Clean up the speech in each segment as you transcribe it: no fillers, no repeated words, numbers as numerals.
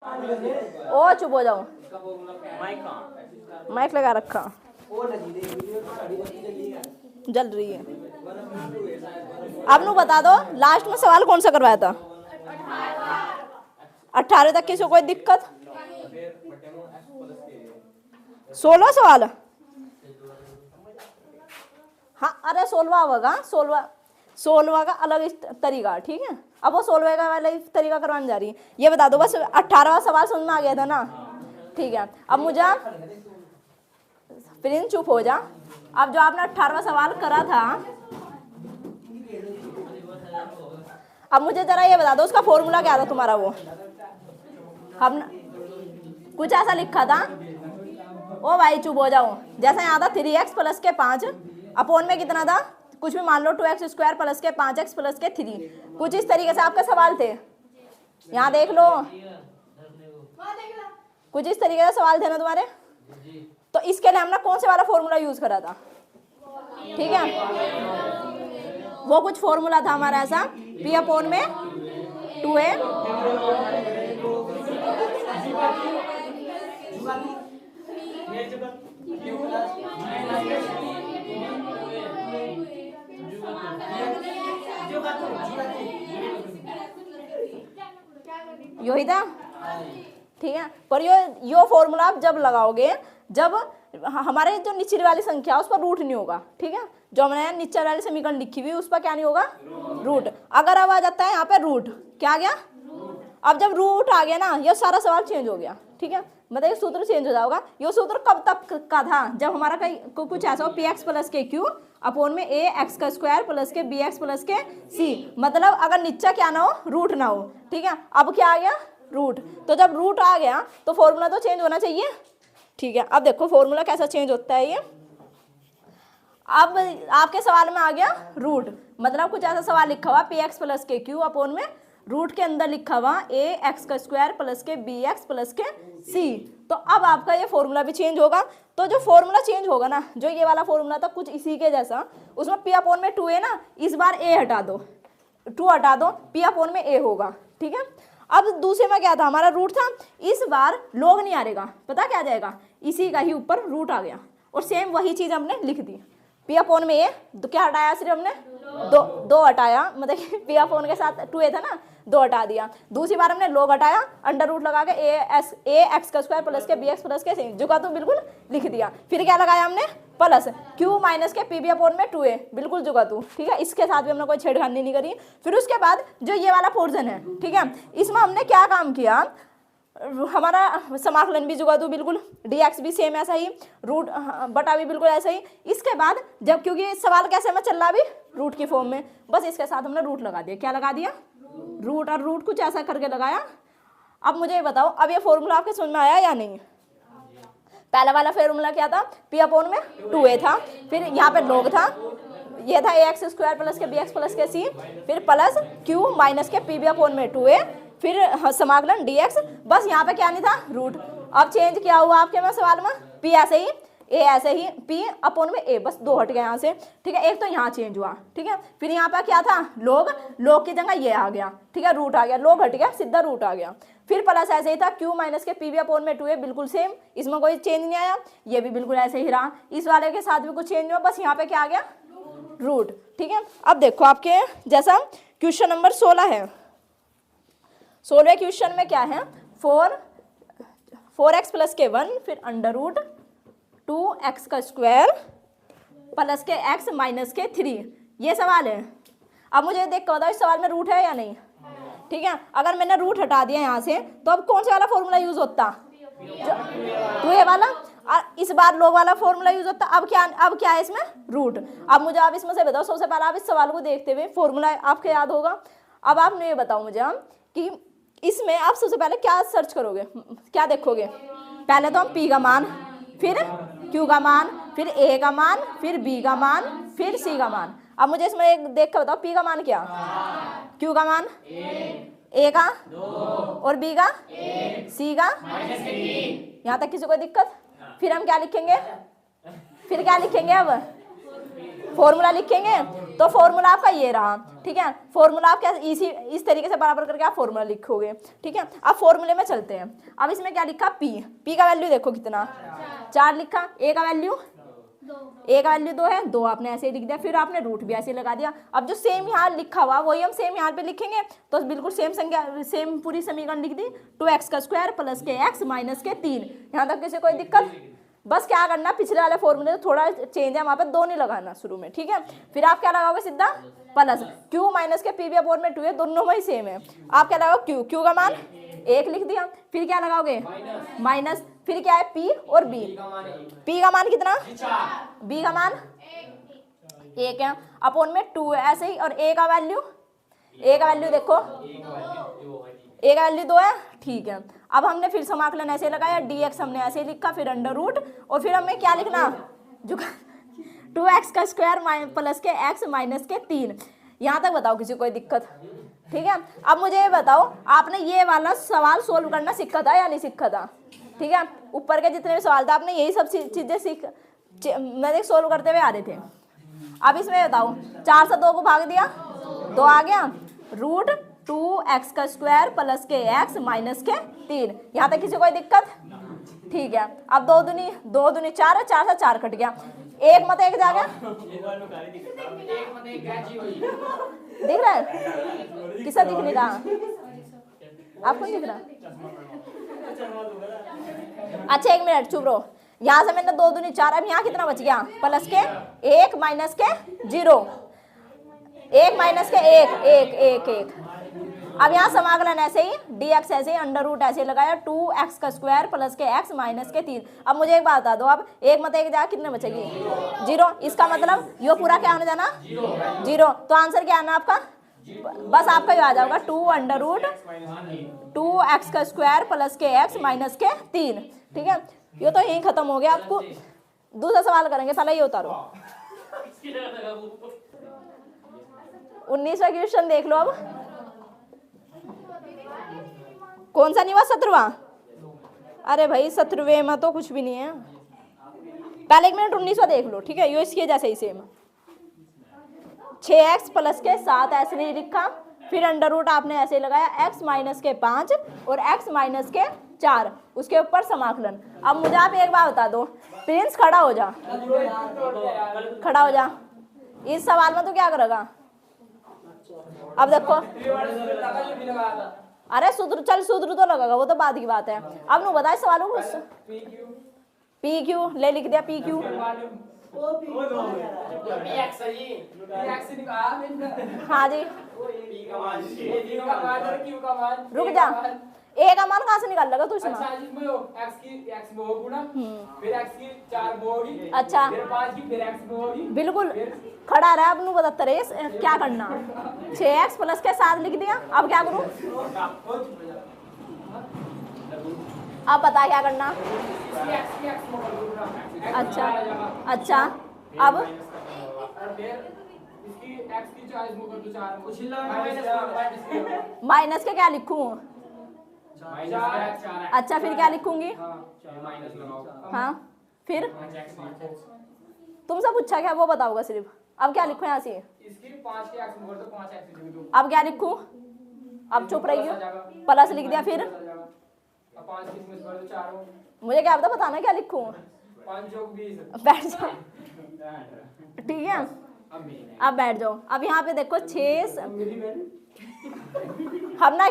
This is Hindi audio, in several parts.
ओ चुप हो जाओ, माइक लगा रखा, जल रही है। अब नु बता दो लास्ट में सवाल कौन सा करवाया था? 18 तक किसी को कोई दिक्कत? 16 सवाल? हाँ अरे 16वां होगा, 16वां का अलग तरीका, ठीक है। अब वो 16वें का वाला तरीका करवाने जा रही है। ये बता दो बस 18वां सवाल समझ में आ गया था ना? ठीक है। अब मुझे प्रिंस चुप हो जा। अब जो आपने 18वां सवाल करा था, अब मुझे जरा ये बता दो उसका फॉर्मूला क्या था तुम्हारा? वो हम कुछ ऐसा लिखा था, ओ भाई चुप हो जाओ, जैसा यहाँ था 3x प्लस के 5 अपोन में कितना था? कुछ भी मान लो 2x स्क्वायर प्लस के 5x प्लस के 3, कुछ इस तरीके से आपके सवाल थे। यहाँ देख लो, कुछ इस तरीके से सवाल थे ना तुम्हारे। तो इसके लिए हमने कौन से वाला फॉर्मूला यूज करा था? ठीक है, वो कुछ फॉर्मूला था हमारा ऐसा, p अपोन में 2a यही था, ठीक है। पर यो फॉर्मूला आप जब लगाओगे जब हमारे जो निचली वाली संख्या उस पर रूट नहीं होगा, ठीक है। जो हमने नीचे वाली समीकरण लिखी हुई उस पर क्या नहीं होगा? रूट। अगर अब आ जाता है यहाँ पे रूट, क्या आ गया? अब जब रूट आ गया ना, ये सारा सवाल चेंज हो गया, ठीक है। मतलब ये सूत्र चेंज हो जाएगा। ये सूत्र कब तक का था? जब हमारा कहीं कुछ ऐसा हो, px प्लस के क्यू अपोन में a x का स्क्वायर प्लस के bx प्लस के c, मतलब अगर नीचा क्या ना हो, रूट ना हो, ठीक है। अब क्या आ गया? रूट। तो जब रूट आ गया तो फॉर्मूला तो चेंज होना चाहिए, ठीक है। अब देखो फॉर्मूला कैसा चेंज होता है ये। अब आपके सवाल में आ गया रूट, मतलब कुछ ऐसा सवाल लिखा हुआ px प्लस के क्यू अपोन में रूट के अंदर लिखा हुआ a x का स्क्वायर प्लस के bx प्लस के c। तो अब आपका ये फॉर्मूला भी चेंज होगा। तो जो फॉर्मूला चेंज होगा ना, जो ये वाला फॉर्मूला था कुछ इसी के जैसा, उसमें p अपोन में 2a ना, इस बार a हटा दो, 2 हटा दो, p अपोन में a होगा, ठीक है। अब दूसरे में क्या था? हमारा रूट था, इस बार लॉग नहीं आएगा, पता क्या आ जाएगा? इसी का ही ऊपर रूट आ गया, और सेम वही चीज हमने लिख दी। p अपोन में a, तो क्या हटाया सिर्फ हमने? दो हटाया, मतलब कि p अपोन के साथ 2a था ना, 2 हटा दिया। दूसरी बार हमने लॉग हटाया, अंडर रूट लगा के a x का स्क्वायर प्लस के bx प्लस के c, जो का तो बिल्कुल लिख दिया। फिर क्या लगाया हमने? प्लस q माइनस के pb अपोन में 2a, बिल्कुल जुगा तू, ठीक है। इसके साथ भी हमने कोई छेड़खानी नहीं करी। फिर उसके बाद जो ये वाला पोर्शन है, ठीक है, इसमें हमने क्या काम किया? हमारा समाकलन भी जुगा दू, बिल्कुल dx भी सेम ऐसा ही, रूट बटा भी बिल्कुल ऐसा ही। इसके बाद जब, क्योंकि सवाल कैसे में चल रहा भी रूट की फॉर्म में, बस इसके साथ हमने रूट लगा दिया। क्या लगा दिया? रूट। और रूट कुछ ऐसा करके लगाया। अब मुझे बताओ, अब ये फॉर्मूला आपके समझ में आया या नहीं? पहला वाला फॉर्मूला क्या था? p अपोन में 2a था, फिर यहाँ पे लॉग था, ये था ax स्क्वायर प्लस के bx प्लस के c, फिर प्लस q माइनस के pb अपोन में 2a, फिर समाकलन dx। बस यहाँ पे क्या नहीं था? रूट। अब चेंज क्या हुआ आपके में सवाल में? p ऐसे ही, a ऐसे ही, p अपोन में a, बस 2 हट गया यहाँ से, ठीक है। एक तो यहाँ चेंज हुआ, ठीक है। फिर यहाँ पे क्या था? लॉग, लॉग की जगह ये आ गया, ठीक है, रूट आ गया, लॉग हट गया, सीधा रूट आ गया। फिर प्लस ऐसे ही था, q माइनस के pb अपोन में 2a, बिल्कुल सेम, इसमें कोई चेंज नहीं आया। ये भी बिल्कुल ऐसे ही रहा, इस वाले के साथ भी कुछ चेंज हुआ, बस यहाँ पे क्या आ गया? रूट, ठीक है। अब देखो आपके जैसा क्वेश्चन नंबर 16 है, 16वें क्वेश्चन में क्या है? 4x प्लस के 1, फिर अंडर रूट 2x का स्क्वायर प्लस के x माइनस के 3, ये सवाल है। अब मुझे देख कर बताओ इस सवाल में रूट है या नहीं, ठीक है। अगर मैंने रूट हटा दिया यहाँ से, तो अब कौन सा वाला फॉर्मूला यूज होता? जो ये वाला। और इस बार लॉग वाला फॉर्मूला यूज होता। अब क्या है इसमें? रूट। अब मुझे आप इसमें से बताओ, सबसे पहले आप इस सवाल को देखते हुए फॉर्मूला आपके याद होगा। अब आपने ये बताओ मुझे कि इसमें आप सबसे पहले क्या सर्च करोगे, क्या देखोगे? पहले तो हम p का मान, फिर q का मान, फिर a का मान, फिर b का मान, फिर c का मान। अब मुझे इसमें एक देख कर बताओ, p का मान क्या, q का मान, a का, और b का, c का, यहाँ तक किसी को दिक्कत? फिर हम क्या लिखेंगे? फिर क्या लिखेंगे? अब फॉर्मूला लिखेंगे तो फॉर्मूला आपका ये रहा, ठीक है। फॉर्मूला आप क्या इस तरीके से बराबर करके आप फॉर्मूला लिखोगे, ठीक है। अब फॉर्मूले में चलते हैं। अब इसमें क्या लिखा, पी का वैल्यू देखो कितना 4 लिखा, ए का वैल्यू 2 है, 2 आपने ऐसे ही लिख दिया, फिर आपने रूट भी ऐसे ही लगा दिया। अब जो सेम यहाँ लिखा हुआ वही हम सेम यहाँ पे लिखेंगे, तो बिल्कुल सेम संख्या सेम पूरी समीकरण लिख दी, 2x का स्क्वायर प्लस के x माइनस के 3। यहाँ तक किसी कोई दिक्कत? बस क्या करना, पिछले वाले फॉर्मूले से थोड़ा चेंज है, वहाँ पे 2 नहीं लगाना शुरू में, ठीक है। फिर आप क्या लगाओगे, सीधा प्लस q माइनस के p भी अपॉन में 2 है, दोनों में ही सेम है। आप क्या लगाओगे, q का मान 1 लिख दिया, फिर क्या लगाओगे माइनस, फिर क्या है p और b, p का मान कितना, b का मान 1 है, अपॉन में 2 है ऐसे ही। और a का वैल्यू देखो, a का वैल्यू 2 है, ठीक है। अब हमने फिर समाकलन ऐसे लगाया, dx हमने ऐसे ही लिखा, फिर अंडर रूट, और फिर हमें क्या लिखना, जो 2x का स्क्वायर प्लस के x माइनस के 3। यहाँ तक बताओ किसी को कोई दिक्कत, ठीक है। अब मुझे ये बताओ, आपने ये वाला सवाल सोल्व करना सीखा था या नहीं सीखा था, ठीक है। ऊपर के जितने भी सवाल थे आपने यही सब चीजें मैंने सोल्व करते हुए आ रहे थे। अब इसमें बताओ, 4 से 2 को भाग दिया, 2 आ गया, रूट 2x का स्क्वायर प्लस के x माइनस के 3। यहाँ तक किसी कोई दिक्कत, ठीक है। अब 2 दूनी 4 है, 4 से 4 कट गया, 1 मत 1 जा गया, दिख रहा है किसा दिख नहीं रहा, आपको दिख रहा? अच्छा 1 मिनट चुप रहो। यहाँ से मैंने 2 दूनी 4, अब यहाँ कितना बच गया, प्लस के 1 माइनस के 0, 1 माइनस के 1। अब यहाँ समाकलन ऐसे ही, dx ऐसे ही, अंडर रूट ऐसे ही लगाया, 2x का स्क्वायर प्लस के x माइनस के 3। अब मुझे एक बात बता दो, अब 1 मत 1 जा कितने बचेगी, 0। इसका मतलब ये पूरा क्या होने जाना, 0। तो आंसर क्या आना आपका, बस आपका ये आ जाएगा 2 अंडर रूट 2x का स्क्वायर प्लस के x माइनस के 3, ठीक है। ये तो यही खत्म हो गया। आपको दूसरा सवाल करेंगे, पहले ये उतारो, 19वां क्वेश्चन देख लो। अब कौन सा नहीं हुआ, 17वां? अरे भाई 17वें में तो कुछ भी नहीं है, पहले 1 मिनट 19वां देख लो, ठीक है। ये इसके जैसे ही सेम, 6x प्लस के 7 ऐसे नहीं लिखा, फिर अंडर रूट आपने ऐसे लगाया, x माइनस के 5 और x माइनस के 4, उसके ऊपर समाकलन। अब मुझे आप एक बात बता दो, प्रिंस खड़ा हो जा, खड़ा हो जा, इस सवाल में तो क्या करेगा, अब देखो, अरे सूत्र तो लगेगा, वो तो बाद की बात है। अब नु बताए सवालों को, पी क्यू ले लिख दिया, पी क्यू, हाँ जी, रुक जा, ए का मान कहाँ से निकाल लगा तू, अच्छा बिल्कुल खड़ा रहा। अब बता रहे क्या करना, 6x प्लस के 7 लिख दिया, अब क्या करूं, अब बता क्या करना, अच्छा अब माइनस के क्या लिखूं, अच्छा फिर क्या लिखूंगी, हाँ फिर तुमसे पूछा क्या, वो बताओगा सिर्फ। अब क्या लिखूं यहाँ से, अब क्या लिखूं, अब चुप रही हो, प्लस लिख दिया, फिर मुझे क्या पता, बताना क्या लिखूं, बैठ जाओ, ठीक है। अब बैठ जाओ। अब यहाँ पे देखो 6, हमने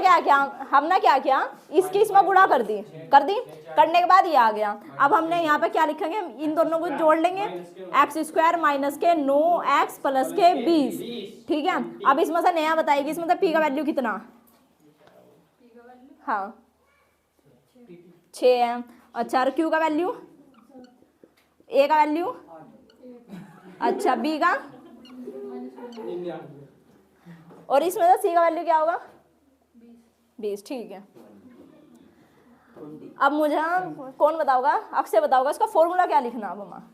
क्या किया, इसकी इसमें गुणा कर दी, करने के बाद ये आ गया। अब हमने यहाँ पे क्या लिखेंगे, इन दोनों को जोड़ लेंगे, x स्क्वायर माइनस के 9x प्लस के 20, ठीक है। अब इसमें से नया बताएगी, इसमें से p का वैल्यू कितना, हाँ 6 है, अच्छा और q का वैल्यू, a का वैल्यू, अच्छा b का, और इसमें से c का वैल्यू क्या होगा, 20, ठीक है। अब मुझे कौन बताओगा, अक्षय बताओगा, इसका फॉर्मूला क्या लिखना। अब हम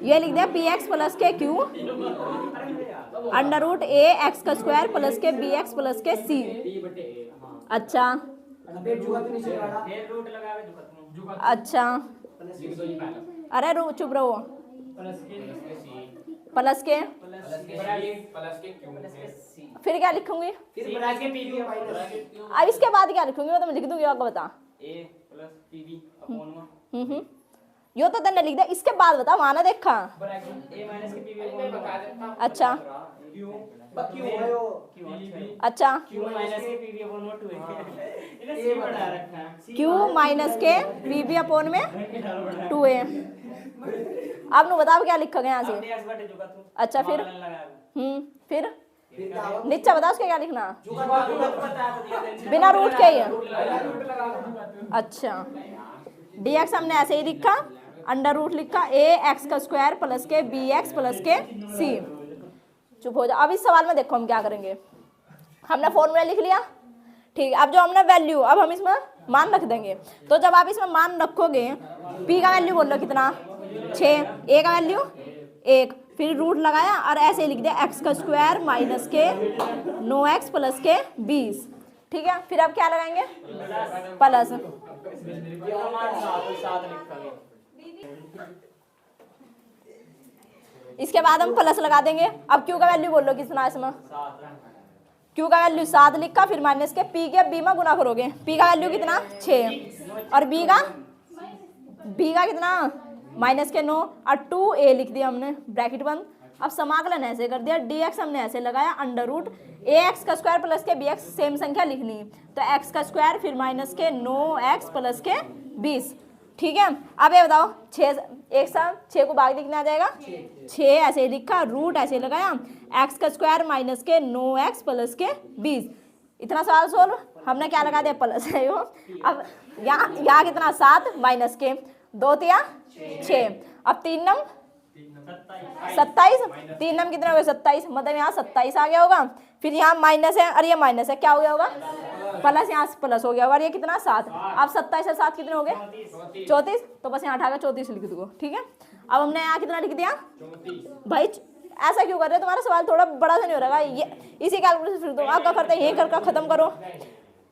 ये लिख दिया, px प्लस के q अंडर रूट ax का स्क्वायर प्लस के bx प्लस के c, अच्छा अच्छा, अरे चुप रहो, प्लस के फिर क्या लिखूंगी? अब इसके बाद क्या लिखूंगी वो तो मैं लिख दूंगी, आपको बता। यो तो तने लिख दिया, इसके बाद बता, वहां ना देखा। अच्छा अच्छा क्यू माइनस के वी बी अपॉन में 2a। अब नु बताओ क्या लिखोगे यहाँ से? अच्छा फिर नीचे बताओ उसके क्या लिखना बिना रूट के ही है। अच्छा dx हमने ऐसे ही लिखा, अंडर रूट लिखा a x का स्क्वायर प्लस के bx प्लस के c। चुप हो जाओ। अब इस सवाल में देखो हम क्या करेंगे। हमने फॉर्मूला लिख लिया, ठीक है। अब जो हमने वैल्यू, अब हम इसमें मान रख देंगे। तो जब आप इसमें मान रखोगे, p का वैल्यू बोल लो कितना 6, a का वैल्यू 1, फिर रूट लगाया और ऐसे लिख दिया x का स्क्वायर माइनस के 9x प्लस के 20, ठीक है। फिर अब क्या लगाएंगे? प्लस। इसके बाद हम प्लस लगा देंगे। अब q का वैल्यू बोल लो कितना इसमें? q का वैल्यू 7 लिखा, फिर माइनस के p के b में गुना करोगे, p का वैल्यू कितना 6 और b का कितना माइनस के 9 और 2a लिख दिया हमने ब्रैकेट बंद। अब समाकलन ऐसे कर दिया, dx हमने ऐसे लगाया अंडर रूट ax का स्क्वायर प्लस के bx सेम संख्या लिखनी, तो x का स्क्वायर फिर माइनस के 9x प्लस के 20, ठीक है। अब ये बताओ 6 एक साथ 6 को भाग दिखना आ जाएगा 6 ऐसे लिखा, रूट ऐसे लगाया x का स्क्वायर माइनस के 9x प्लस के 20। इतना सवाल सोल्व। हमने क्या लगा दिया? प्लस है वो। अब यहाँ कितना 7 माइनस के 2 तिया 6, अब 3 नम 27, 3 नम कितना हो गया 27, मतलब यहाँ 27 आ गया होगा। फिर यहाँ माइनस है और ये माइनस है, क्या हो गया होगा? प्लस, यहाँ प्लस हो गया होगा और ये कितना 7। अब 27 और 7 कितने हो गए? 34, तो बस यहाँ उठाकर 34 लिख दो, ठीक है। अब हमने यहाँ कितना लिख दिया भाई? ऐसा क्यों कर रहे हो? तुम्हारा सवाल थोड़ा बड़ा सा नहीं हो रहा है ये, इसी कैलकुलेशन फिर दो। आप क्या करते हैं, यही करके खत्म करो।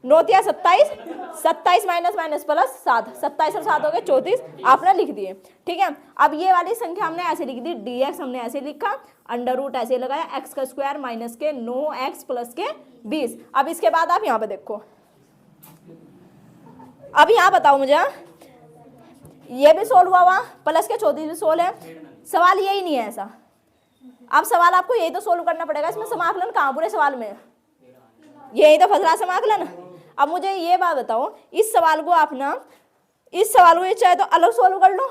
9 तिया 27, 27 माइनस माइनस प्लस 7, 27 और 7 हो गए 34, आपने लिख दिए, ठीक है। अब ये वाली संख्या हमने ऐसे लिख दी, dx हमने ऐसे लिखा, अंडर रूट ऐसे लगाया, x का स्क्वायर माइनस के 9x प्लस के 20। अब इसके बाद आप यहाँ पे देखो, अब यहाँ बताओ मुझे, ये भी सोल्व हुआ, प्लस के 34 भी सोल्व है। सवाल यही नहीं है ऐसा। अब सवाल आपको यही तो सोल्व करना पड़ेगा। इसमें समाकलन कहाँ पूरे सवाल में? यही तो फसला समाकलन। अब मुझे ये बात बताओ, इस सवाल को आप ना, इस सवाल को चाहे तो अलग सोल्व कर लो,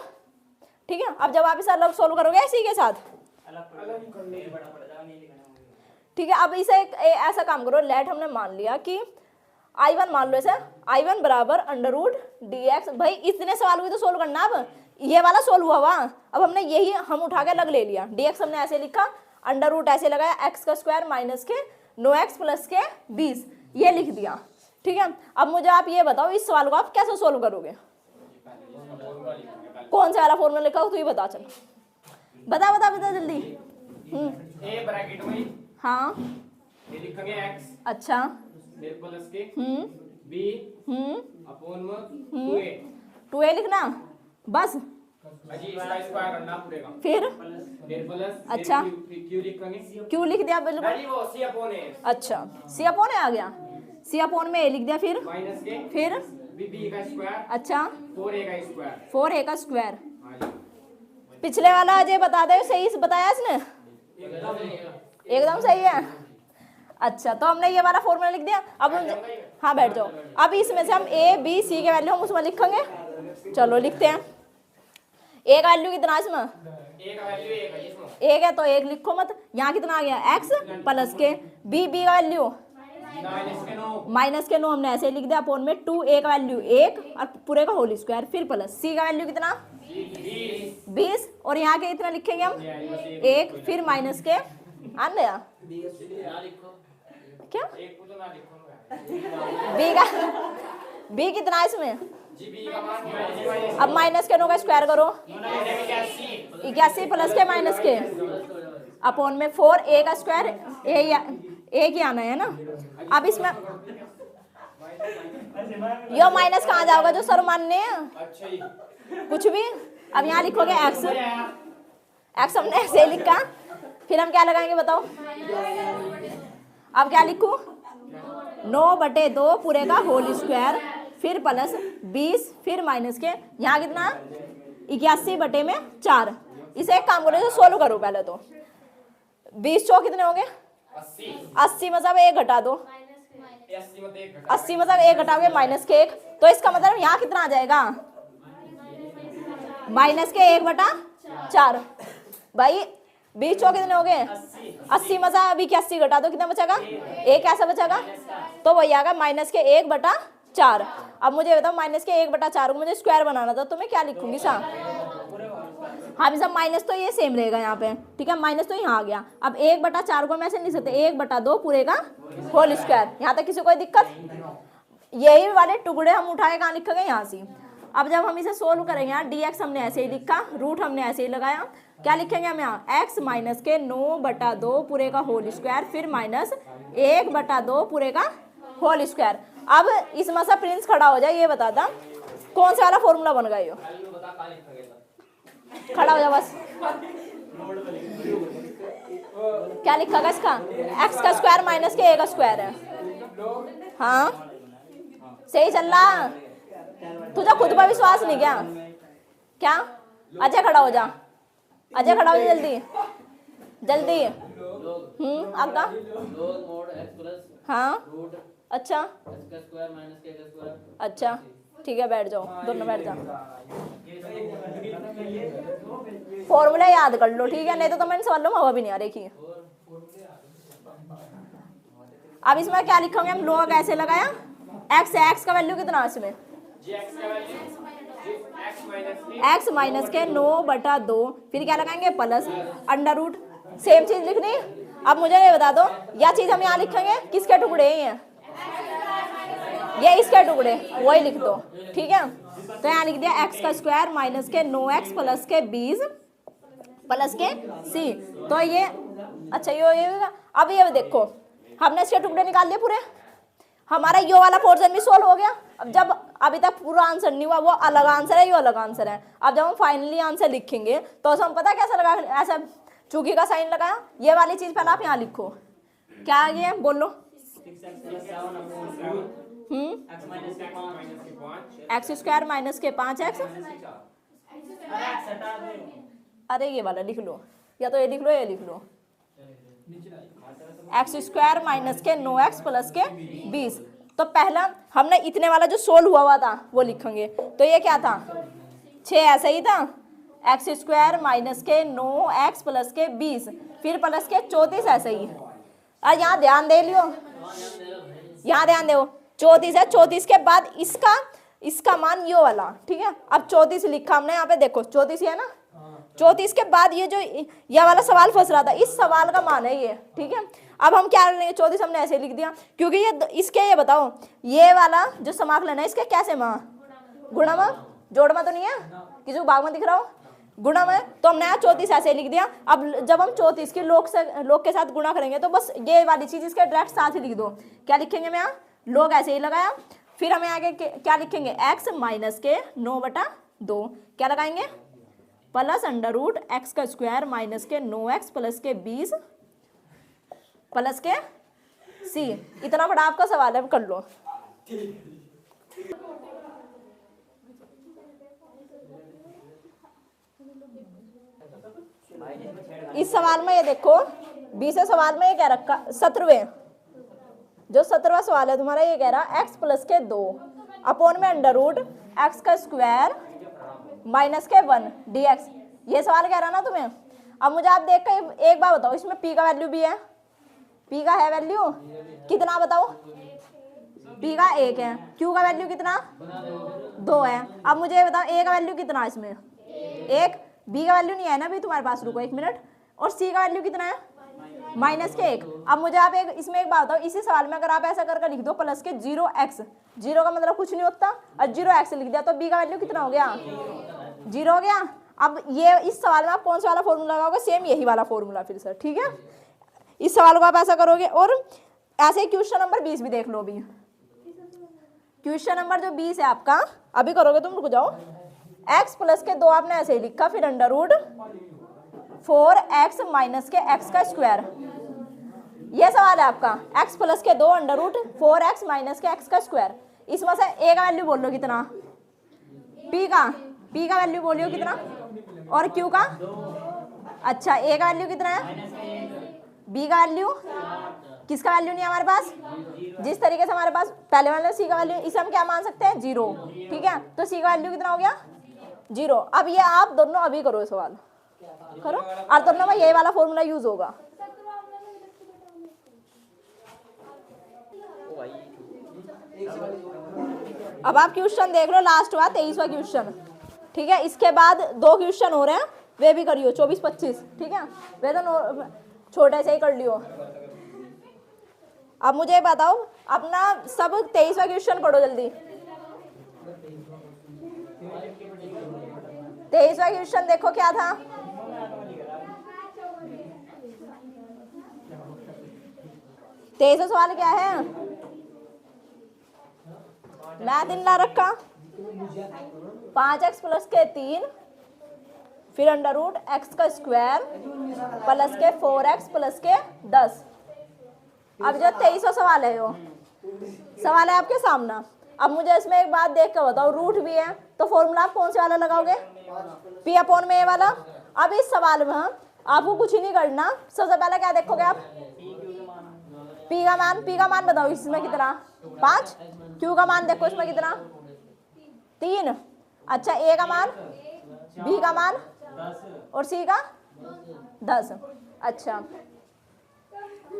ठीक है। अब जब आप इसे अलग सोल्व करोगे इसी के साथ, ठीक है। अब इसे ऐसा काम करो, लेट हमने मान लिया कि I1 मान लो, ऐसे I1 बराबर अंडर रूट dx। भाई इतने सवाल को तो सोल्व करना। अब ये वाला सोल्व हुआ, अब हमने यही हम उठा के अलग ले लिया। dx हमने ऐसे लिखा, अंडर रूट ऐसे लगाया, x का स्क्वायर माइनस के 9x प्लस के 20, ये लिख दिया, ठीक है। अब मुझे आप ये बताओ, इस सवाल को आप कैसे सोल्व करोगे? कौन सा वाला फॉर्मूला लिखा हो तो ये बता, चल बता बता बता जल्दी। ए ब्रैकेट में, हाँ ये लिखेंगे x, अच्छा प्लस के b अपॉन में 2a लिखना बस, अजी इसका स्क्वायर करना पड़ेगा। फिर प्लस, अच्छा q लिखेंगे, क्यों लिख दिया? बिल्कुल अजी वो c अपॉन है। अच्छा c अपॉन आ गया, c अपॉन में a लिख दिया, फिर माइनस के फिर b का स्क्वायर, अच्छा 4a का स्क्वायर, 4a का स्क्वायर। हाँ जी। पिछले वाला अजय बता दे, सही से बताया इसने? एकदम सही है। अच्छा तो हमने ये वाला फॉर्मूला लिख दिया। अब हम, हाँ बैठ जाओ। अब इसमें से हम a b c के वैल्यू हम उसमें लिखेंगे। चलो लिखते हैं। a का वैल्यू कितना इसमें? a का वैल्यू 1 है इसमें, 1 है तो 1 लिखो मत। यहाँ कितना आ गया? x प्लस के b का वैल्यू माइनस के 9 हमने ऐसे लिख दिया, अपॉन में 2a का वैल्यू 1 और पूरे का होल स्क्वायर, फिर प्लस c का वैल्यू कितना 20 और यहाँ के इतना लिखेंगे हम 1, फिर माइनस के आन गया क्या b कितना है इसमें? अब माइनस के 9 का स्क्वायर करो, 81 प्लस के माइनस के अपॉन में 4a का स्क्वायर, a की आना है ना। अब इसमें यो माइनस कहाँ जाओगा जो सर मानने कुछ भी। अब यहाँ लिखोगे x हमने ऐसे लिखा, फिर हम क्या लगाएंगे बताओ? अब क्या लिखूं? 9/2 पूरे का होल स्क्वायर, फिर प्लस 20, फिर माइनस के यहाँ कितना 81/4। इसे एक काम करो, इसे सोल्व करो पहले तो। 20 चौक कितने होंगे? 80 मतलब 1 घटा दो, 80 मतलब 1 घटाओगे माइनस के 1, तो इसका मतलब यहाँ कितना आ जाएगा? माइनस के 1/4। भाई 20 चौक कितने हो गए? 80 मजा अभी 81 घटा दो, कितना बचेगा? 1 ऐसा बचेगा, तो वही आएगा माइनस के 1/4। अब मुझे बताओ माइनस के 1/4 को मुझे स्क्वायर बनाना था, तो मैं क्या लिखूंगी सा? हाँ भी सब माइनस तो ये सेम रहेगा यहाँ पे, ठीक है, माइनस तो यहाँ आ गया। अब 1/4 को हम ऐसे नहीं लिख सकते, 1/2 पूरे का होल स्क्वायर। यहाँ तक किसी को कोई दिक्कत? यही वाले टुकड़े हम उठा के कहाँ लिखेंगे? यहाँ से। अब जब हम इसे सोल्व करेंगे, यहाँ dx हमने ऐसे ही लिखा, रूट हमने ऐसे ही लगाया, क्या लिखेंगे हम यहाँ? x माइनस के 9/2 पूरे का होल स्क्वायर, फिर माइनस 1/2 पूरे का होल स्क्वायर। अब इसमें से प्रिंस खड़ा हो जाए, ये बता दा कौन सा वाला फॉर्मूला बन गया? यो खड़ा हो जा बस। क्या लिखा गया इसका? x का स्क्वायर माइनस के a का स्क्वायर है। हाँ सही चल रहा, तुझे खुद पर विश्वास नहीं क्या? क्या? अजय खड़ा हो जा, अजय खड़ा हो जा जल्दी जल्दी। आपका? हाँ अच्छा अच्छा ठीक है, बैठ जाओ दोनों, बैठ जाओ। फॉर्मूला याद कर लो, ठीक है, नहीं तो तुम्हें सवाल में हवा भी नहीं आ रही। अब इसमें क्या लिखोगे हम? लॉग ऐसे लगाया, x है, x का वैल्यू कितना है इसमें? x माइनस के 9/2, फिर क्या लगाएंगे? प्लस अंडर रूट, सेम चीज लिखनी। अब मुझे ये बता दो, यह चीज हम यहाँ लिखेंगे किसके टुकड़े हैं? ये इसके टुकड़े, वही लिख दो, ठीक है। तो यहाँ लिख दिया x का स्क्वायर माइनस के 9x प्लस के 20 प्लस के c। तो ये अच्छा ये अब ये देखो, हमने इसके टुकड़े निकाल लिए पूरे, हमारा ये वाला पोर्शन भी सोल्व हो गया। अब जब अभी तक पूरा आंसर नहीं हुआ, वो अलग आंसर है, ये अलग आंसर है। अब जब हम फाइनली आंसर लिखेंगे तो हम पता कैसा लगा, ऐसा चूकी का साइन लगाया, ये वाली चीज पहले आप यहाँ लिखो। क्या आ गया बोलो? एक्स स्क्वायर माइनस के 5x, अरे ये वाला लिख लो, या तो ये लिख लो, ये लिख लो, एक्स स्क्वायर माइनस के 9x प्लस के 20। तो पहला हमने इतने वाला जो सोल्व हुआ था वो लिखेंगे, तो ये क्या था? 6 ऐसा ही था, एक्स स्क्वायर माइनस के 9x प्लस के 20, फिर प्लस के 34 ऐसे ही। और यहाँ ध्यान दे लियो, यहाँ ध्यान दो, 34 है, 34 के बाद इसका मान ये वाला, ठीक है। अब 34 लिखा हमने यहाँ पे, देखो 34 है ना, 34 के बाद ये जो यह वाला सवाल फंस रहा था, इस सवाल का मान है ये, ठीक है। अब हम क्या करेंगे? 34 हमने ऐसे लिख दिया, क्योंकि ये इसके, ये बताओ ये वाला जो समाकलन है इसके कैसे माँ? गुणा में, जोड़ में तो नहीं है, किसी को भाग में दिख रहा हो? गुणा में, तो हमने यहाँ 34 ऐसे लिख दिया। अब जब हम 34 के लोग के साथ गुणा करेंगे तो बस ये वाली चीज इसके डायरेक्ट साथ ही लिख दो। क्या लिखेंगे? मैं यहाँ लोग ऐसे ही लगाया, फिर हमें आगे क्या लिखेंगे? x माइनस के 9/2, क्या लगाएंगे? प्लस अंडर रूट एक्स का स्क्वायर माइनस के 9x प्लस के 20 प्लस के c। इतना बड़ा आपका सवाल है, कर लो। इस सवाल में ये देखो, 20वें सवाल में ये कह रखा, 17वें जो 17वां सवाल है तुम्हारा, ये कह रहा x प्लस के 2 अपॉन में अंडर रूट एक्स का स्क्वायर माइनस के 1 dx। ये सवाल कह रहा ना तुम्हें। अब मुझे आप देख कर एक बार बताओ, इसमें p का वैल्यू भी है? p का है वैल्यू कितना बताओ? p का 1 है, q का वैल्यू कितना? 2 है। अब मुझे ये बताओ a का वैल्यू कितना है इसमें? 1। b का वैल्यू नहीं है ना अभी तुम्हारे पास, रुको 1 मिनट। और c का वैल्यू कितना है? माइनस के 1। अब मुझे आप इसमें एक बात बताओ, इसी सवाल में अगर आप ऐसा करके लिख दो प्लस के 0x, 0 का मतलब कुछ नहीं होता, और 0x लिख दिया तो b का वैल्यू कितना हो गया? 0 हो गया। अब ये इस सवाल में आप कौन सा वाला फॉर्मूला लगाओगे? सेम यही वाला फॉर्मूला फिर सर, ठीक है। इस सवाल को आप ऐसा करोगे, और ऐसे क्वेश्चन नंबर 20 भी देख लो। अभी क्वेश्चन नंबर जो 20 है आपका, अभी करोगे तुम, रुक जाओ। x प्लस के 2 आपने ऐसे ही लिखा, फिर अंडर रूट 4x माइनस के x का स्क्वायर। ये सवाल है आपका, x प्लस के 2 अंडर रूट 4x माइनस के x का स्क्वायर। इसमें से a का वैल्यू बोल लो कितना, p का वैल्यू बोलियो कितना, और q का, अच्छा a का वैल्यू कितना है, b का वैल्यू, किसका वैल्यू नहीं है हमारे पास, जिस तरीके से हमारे पास पहले वाले c का वैल्यू, इसे हम क्या मान सकते हैं 0, ठीक है। तो c का वैल्यू कितना हो गया 0। अब ये आप दोनों अभी करो सवाल, करो, और दोनों में यही वाला फॉर्मूला यूज होगा। अब आप क्वेश्चन देख लो, लास्ट हुआ 23वां क्वेश्चन, ठीक है। इसके बाद 2 क्वेश्चन हो रहे हैं, वे भी करियो 24-25, ठीक है। वे तो छोटे से ही कर लियो। अब मुझे बताओ अपना सब 23वां क्वेश्चन पढ़ो जल्दी। 23वां क्वेश्चन देखो क्या था, तेईसवां सवाल क्या है, मैथ इन ला रखा 5x प्लस के 3 फिर अंडर रूट x का स्क्वायर प्लस के 4x प्लस के 10। अब जो 23वां सवाल है, वो सवाल है आपके सामने। अब मुझे इसमें एक बात देख कर बताओ, रूट भी है तो फॉर्मूला आप कौन से वाला लगाओगे, p अपॉन में ए वाला। अब इस सवाल में आपको कुछ ही नहीं करना, सबसे पहले क्या देखोगे आप, p का मान बताओ इसमें कितना 5, q का मान देखो इसमें कितना 3, अच्छा a का मान, b का मान और c का 10। अच्छा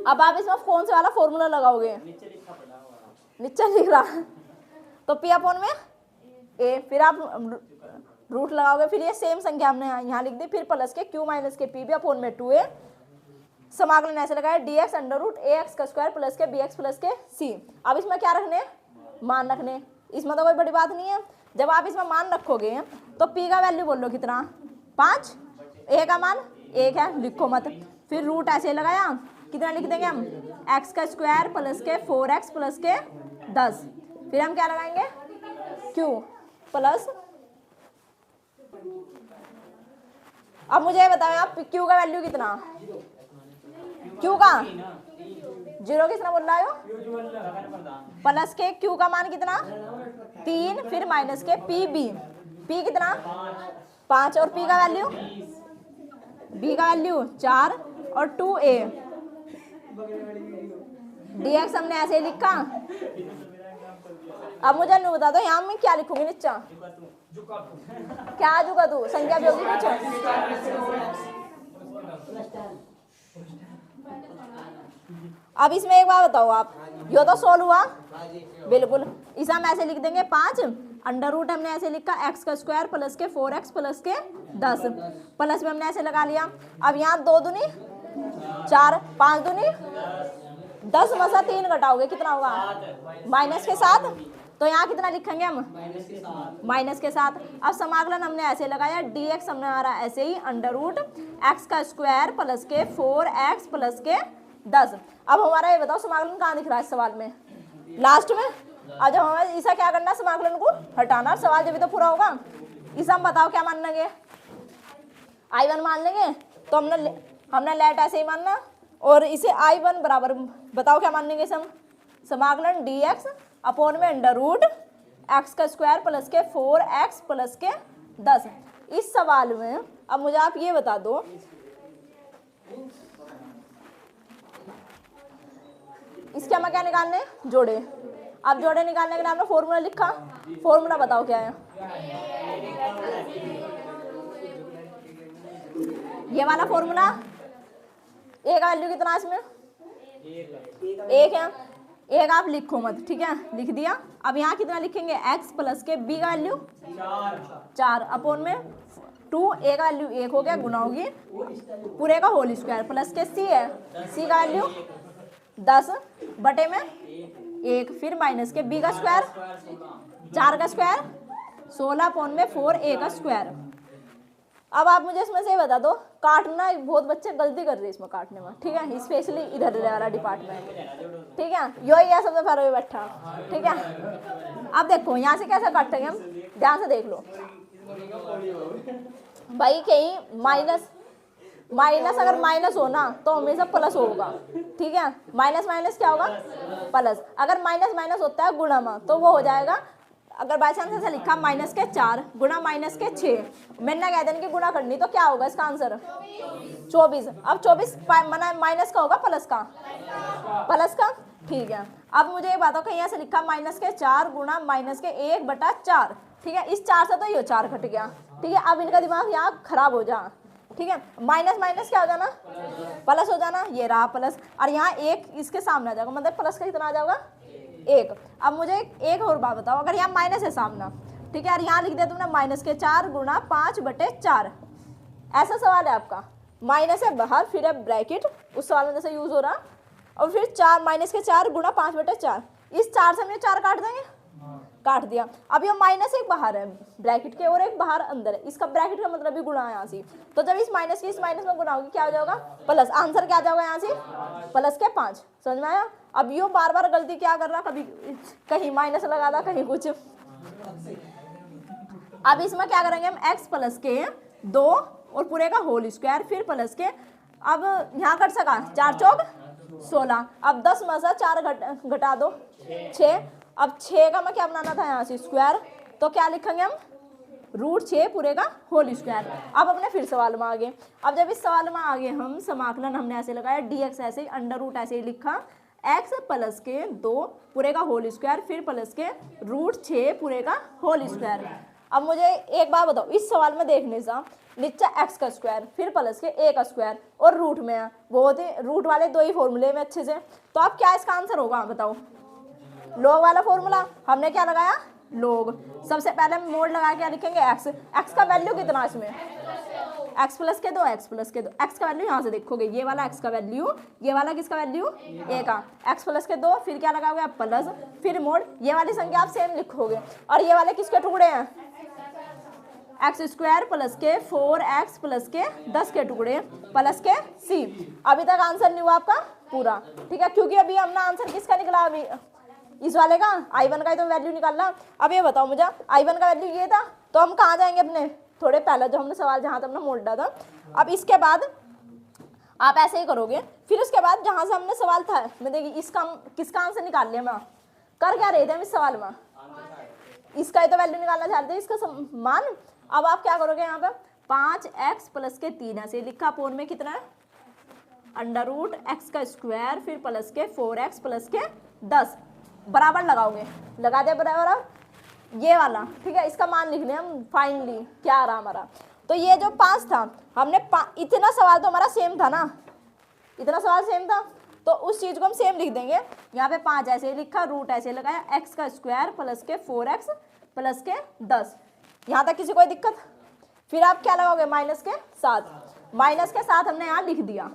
अब आप इसमें कौन सा वाला फॉर्मूला लगाओगे, नीचे लिख रहा, तो p अपॉन में a, फिर आप रूट लगाओगे, फिर ये सेम संख्या हमने यहाँ लिख दी, फिर प्लस के q माइनस के p भी अपॉन में 2a, समाकलन ऐसे लगाया dx अंडर रूट ax का स्क्वायर प्लस के bx प्लस के c। अब इसमें क्या रखने, मान रखने, इसमें तो कोई बड़ी बात नहीं है। जब आप इसमें मान रखोगे तो p का वैल्यू बोल लो कितना 5, a का मान 1 है, लिखो मत, फिर रूट ऐसे लगाया, कितना लिख देंगे हम x का स्क्वायर प्लस के 4x प्लस के 10, फिर हम क्या लगाएंगे q प्लस। अब मुझे बताओ आप q का वैल्यू कितना, q का 0 किसने बोल रहा है, प्लस के q का मान कितना 3, फिर माइनस के p कितना 5, और p का वैल्यू, b का वैल्यू 4 और 2a, dx हमने ऐसे ही लिखा। अब मुझे नहीं बता दो यहाँ मैं क्या लिखूंगी नीचे, क्या जुगा तू संख्या भी होगी कुछ। अब इसमें एक बात बताओ आप, यो तो सोल्व हुआ बिल्कुल, इसे हम ऐसे लिख देंगे 5, अंडर रूट हमने ऐसे लिखा x का स्क्वायर प्लस के 4x प्लस के 10, प्लस में हमने ऐसे लगा लिया। अब यहाँ 2 दूनी 4, 5 दूनी 10 में से 3 घटाओगे कितना होगा माइनस के 7, तो यहाँ कितना लिखेंगे हम माइनस के 7। अब समाकलन हमने ऐसे लगाया, dx हमने हमारा ऐसे ही अंडर रूट x का स्क्वायर प्लस के 4x प्लस के 10। अब हमारा ये बताओ समाकलन कहाँ दिख रहा है इस सवाल में, लास्ट में। अब जब हमें इसे क्या करना, समाकलन को हटाना, सवाल जब भी तो पूरा होगा। इसे हम बताओ क्या मान लेंगे, I1 मान लेंगे, तो हमने लेट ऐसे ही मानना, और इसे I1 बराबर बताओ क्या मान लेंगे, हम समाकलन dx अपॉन में अंडर रूट x का स्क्वायर प्लस के 4x प्लस के 10। इस सवाल में अब मुझे आप ये बता दो, इसके हमें क्या निकालने, जोड़े। अब जोड़े निकालने के लिए हमने फॉर्मूला लिखा, फॉर्मूला बताओ क्या है, ये वाला फॉर्मूला। a का वैल्यू कितना इसमें 1 है, 1 आप लिखो मत, ठीक है, लिख दिया। अब यहाँ कितना लिखेंगे x प्लस के b का वैल्यू 4 अपॉन में 2, a का वैल्यू 1 हो गया, गुना होगी पूरे का होल स्क्वायर, प्लस के c है, c का वैल्यू 10 बटे में 1, फिर माइनस के b का स्क्वायर 4 का स्क्वायर 16 अपॉन में 4a का स्क्वायर। अब आप मुझे इसमें से बता दो, काटना बहुत बच्चे गलती कर रहे हैं इसमें काटने में, ठीक है, स्पेशली इधर वाला डिपार्टमेंट, ठीक है, यही है सबसे पहले बैठा, ठीक है। अब देखो यहाँ से कैसे काटेंगे हम, ध्यान से देख लो भाई, कहीं माइनस माइनस अगर माइनस हो ना तो हमेशा प्लस होगा, ठीक है। माइनस माइनस क्या होगा, प्लस। अगर माइनस माइनस होता है गुणा में तो वो हो जाएगा, अगर बाई चांस ऐसा लिखा माइनस के 4 गुणा माइनस के 6, मैंने कह देना कि गुणा करनी, तो क्या होगा इसका आंसर 24। अब 24 माइनस का होगा प्लस का, प्लस का, ठीक है। अब मुझे एक बात हो, कहीं ऐसे लिखा माइनस के 4 गुणा माइनस के 1/4, ठीक है। इस 4 से तो ये 4 कट गया, ठीक है। अब इनका दिमाग यहाँ खराब हो जा, ठीक है। माइनस माइनस क्या हो जाना, प्लस हो जाना, ये रहा प्लस, और यहाँ एक इसके सामने आ जाएगा, मतलब प्लस का कितना आ जाएगा 1। अब मुझे एक और बात बताओ, अगर यहाँ माइनस है सामना, ठीक है, और यहाँ लिख दिया तुमने माइनस के 4 गुणा 5/4, ऐसा सवाल है आपका, माइनस है बाहर, फिर है ब्रैकेट, उस सवाल में जैसे यूज हो रहा, और फिर 4 माइनस के 4 गुणा 5/4, इस 4 से हम ये 4 काट देंगे, काट दिया। अब ये माइनस एक बाहर है ब्रैकेट के और एक बाहर अंदर है, इसका ब्रैकेट का मतलब भी गुणा है यहाँ से, तो जब इस माइनस की इस माइनस में गुणा होगी क्या हो जाएगा प्लस, आंसर क्या आ जाएगा यहाँ से प्लस के 5, समझ में आया। अब यो बार बार गलती क्या कर रहा, कभी कहीं माइनस लगा था कहीं कुछ। अब इसमें क्या करेंगे हम, x प्लस के 2 और पूरे का होल स्क्वायर, फिर प्लस के, अब यहाँ कट सका 4 चौक 16, अब 10 में से 4 घटा दो 6, अब 6 का मैं क्या बनाना था यहाँ से स्क्वायर, तो क्या लिखेंगे हम √6 पूरे का होल स्क्वायर। अब अपने फिर सवाल में आगे, अब जब इस सवाल में आगे हम समाकलन हमने ऐसे लगाया, dx ऐसे ही, अंडर रूट ऐसे ही लिखा, x प्लस के 2 पूरे का होल स्क्वायर, फिर प्लस के √6 पूरे का होल स्क्वायर। अब मुझे एक बात बताओ, इस सवाल में देखने से नीचे x का स्क्वायर, फिर प्लस के a का स्क्वायर और रूट में है, बहुत ही रूट वाले 2 ही फॉर्मूले में अच्छे से, तो अब क्या इसका आंसर होगा बताओ, लॉग वाला फॉर्मूला हमने क्या लगाया लॉग। सबसे पहले हम मोड लगा के लिखेंगे x, x का वैल्यू कितना इसमें x प्लस के 2, x प्लस के 2, x का वैल्यू यहाँ से देखोगे, ये वाला x का वैल्यू, ये वाला किसका वैल्यू a का, x प्लस के 2, फिर क्या लगाओगे आप प्लस, फिर मोड, ये वाली संख्या आप सेम लिखोगे, और ये वाले किसके टुकड़े हैं x स्क्वायर प्लस के 4x प्लस के 10 के टुकड़े प्लस के c। अभी तक आंसर नहीं हुआ आपका पूरा, ठीक है, क्योंकि अभी हमने आंसर किसका निकला, अभी इस वाले का I1 का ही तो वैल्यू निकालना। अब ये बताओ मुझे, I1 का वैल्यू ये था, तो हम कहाँ जाएंगे अपने थोड़े पहले जो हमने सवाल जहाँ तक हमने मोड़ डाला था। अब इसके बाद आप ऐसे ही करोगे, फिर उसके बाद जहाँ से हमने सवाल था, मैं देखिए इसका किसका आंसर निकाल लिया, मैं कर क्या रहे थे हम इस सवाल में, इसका ही तो वैल्यू निकालना चाहते थे, इसका मान। अब आप क्या करोगे, यहाँ पे 5x प्लस के 3 ऐसे लिखा, पोन में कितना है अंडर रूट x का स्क्वायर, फिर प्लस के 4x प्लस के 10 बराबर लगाओगे, लगा दे बराबर, ये वाला, ठीक है, इसका मान लिखने हम फाइनली क्या आ रहा हमारा। तो ये जो 5 था, हमने इतना सवाल तो हमारा सेम था ना, इतना सवाल सेम था, तो उस चीज को हम सेम लिख देंगे। यहाँ पे 5 ऐसे लिखा, रूट ऐसे लगाया, x का स्क्वायर प्लस के 4x प्लस के 10, यहाँ तक किसी कोई दिक्कत। फिर आप क्या लगाओगे माइनस के साथ हमने यहाँ लिख दिया,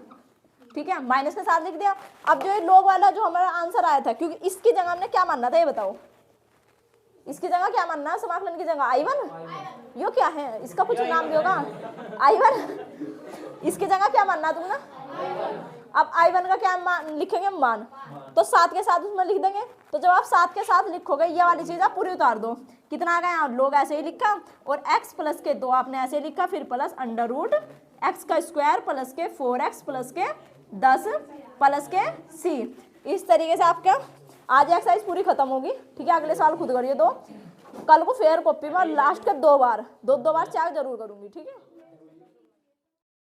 ठीक है, माइनस के साथ लिख दिया। अब जो ये लोग वाला जो हमारा आंसर आया था, क्योंकि इसकी जगह हमने क्या मानना था ये बताओ, इसकी जगह क्या मानना है, समाकलन की जगह I1, यो क्या है, इसका कुछ नाम भी होगा I1, इसकी जगह क्या मानना तुमने, अब I1 का क्या मान लिखेंगे मान, तो 7 के साथ उसमें लिख देंगे। तो जब आप 7 के साथ लिखोगे, ये वाली चीज आप पूरी उतार दो, कितना आ गया, लोग ऐसे ही लिखा, और x प्लस के 2 आपने ऐसे लिखा, फिर प्लस अंडर रूट x का स्क्वायर प्लस के 4x प्लस के 10 प्लस के c। इस तरीके से आपका आज एक्सरसाइज पूरी खत्म होगी, ठीक है। अगले साल खुद करिए, कल को फेयर कॉपी में लास्ट के 2 बार चेक जरूर करूंगी, ठीक है।